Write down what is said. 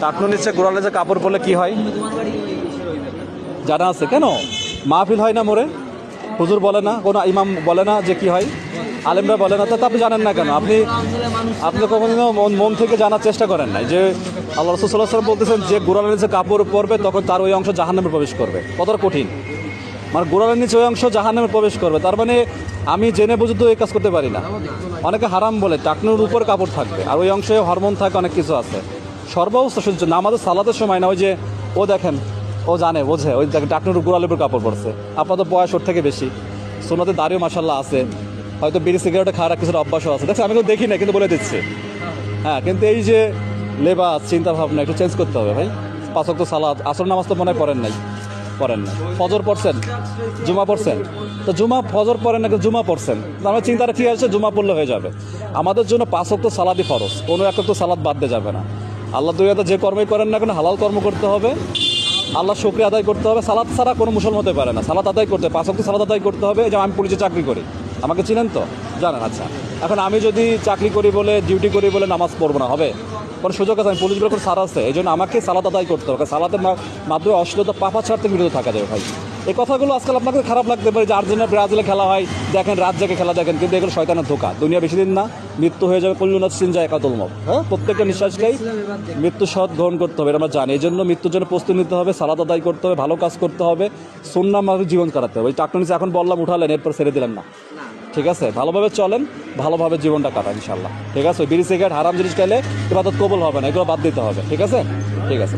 টাকনু নিচে গোড়ালে যে কাপড় পরলে কি হয় জানা আছে? কেন মাহফিল হয় না মোরে? হুজুর বলে না, কোনো ইমাম বলে না যে কি হয়? আলেমরা বলে না? তো আপনি জানেন না কেন? আপনি কখনো মন থেকে জানার চেষ্টা করেন নাই যে আল্লাহ রাসূল সাল্লাল্লাহু আলাইহি ওয়াসাল্লাম বলতেছেন যে গোড়ালের নিচে কাপড় পরবে তখন তার ওই অংশ জাহান্নামে প্রবেশ করবে। কতটা কঠিন! মানে গোড়ালের নিচে ওই অংশ জাহান্নামে প্রবেশ করবে, তার মানে আমি জেনে বুঝে তো এই কাজ করতে পারি না। অনেকে হারাম বলে টাকনুর উপর কাপড় থাকবে আর ওই অংশে হরমোন থাকে, অনেক কিছু আছে। সর্বাবস্থা সহ্য না, আমাদের সালাতের সময় না, ওই যে ও দেখেন, ও জানে বোঝে, ওই দেখেন টাকনুর গোড়ালের উপর কাপড় পরছে। আপনাদের বয়স ওর থেকে বেশি, সুন্নতে দাঁড়িয়েও মাশাল্লাহ আছে, হয়তো বিড়ি সিগারেটে খাওয়ার কিছুটা অভ্যাসও আছে। দেখছি আমি তো দেখি না, কিন্তু বলে দিচ্ছি। হ্যাঁ, কিন্তু এই যে লেবাস, চিন্তা ভাবনা একটু চেঞ্জ করতে হবে ভাই। 5 ওয়াক্ত সালাত, আসর নামাজ তো মনে হয় পড়েন নাই? পড়েন না। ফজর পড়ছেন, জুমা পড়ছেন? তো জুমা ফজর পড়েন না, জুমা পড়ছেন, আমার চিন্তাটা ঠিক আছে, জুমা পড়লে হয়ে যাবে। আমাদের জন্য 5 ওয়াক্ত সালাতই ফরজ, কোনো এক ওয়াক্ত সালাত বাদ দিয়ে যাবে না। আল্লাহ দুনিয়াতে যে কর্মই করেন না কেন হালাল কর্ম করতে হবে, আল্লাহ শুকরিয়া আদায় করতে হবে। সালাত ছাড়া কোনো মুসলমান হতে পারে না, সালাত আদায় করতে হবে, 5 ওয়াক্ত সালাত আদায় করতে হবে। যে আমি পুলিশে চাকরি করি, আমাকে চিনেন তো, জানেন? আচ্ছা, এখন আমি যদি চাকরি করি বলে, ডিউটি করি বলে নামাজ পড়বো না, হবে? কোনো সুযোগ আছে? আমি পুলিশ বলে কোনো সারা আছে? এই জন্য আমাকে সালাত আদায় করতে হবে। সালাতের মাধ্যমে অশ্লীলতা পাপাচার থেকে বিরত থাকা যাবে ভাই। এই কথাগুলো আজকাল আপনাকে খারাপ লাগতে পারে যে আর্জেন্টিনা ব্রাজিলে খেলা হয়, দেখেন রাত জেগে খেলা দেখেন, কিন্তু এগুলো শয়তানের ধোঁকা। দুনিয়া বেশি দিন না, মৃত্যু হয়ে যাবে। কুল্লু নাফসিন যায়কাতুল মউত। হ্যাঁ, প্রত্যেকটা নিঃশ্বাসকেই মৃত্যু স্বাদ গ্রহণ করতে হবে, আমরা জানি। এই জন্য মৃত্যুর জন্য প্রস্তুতি নিতে হবে, সালাত আদায় করতে হবে, ভালো কাজ করতে হবে, সুন্নাহ মাফিক জীবন কাটাতে হবে। ওই টাকনু নিচে এখন বললাম উঠালেন, এরপর ছেড়ে দিলেন না, ঠিক আছে? ভালোভাবে চলেন, ভালোভাবে জীবনটা কাটান ইনশাল্লাহ, ঠিক আছে? বিড়ি সিগারেট হারাম জিনিস খেলে ইবাদত কবুল হবে না, এগুলো বাদ দিতে হবে, ঠিক আছে? ঠিক আছে।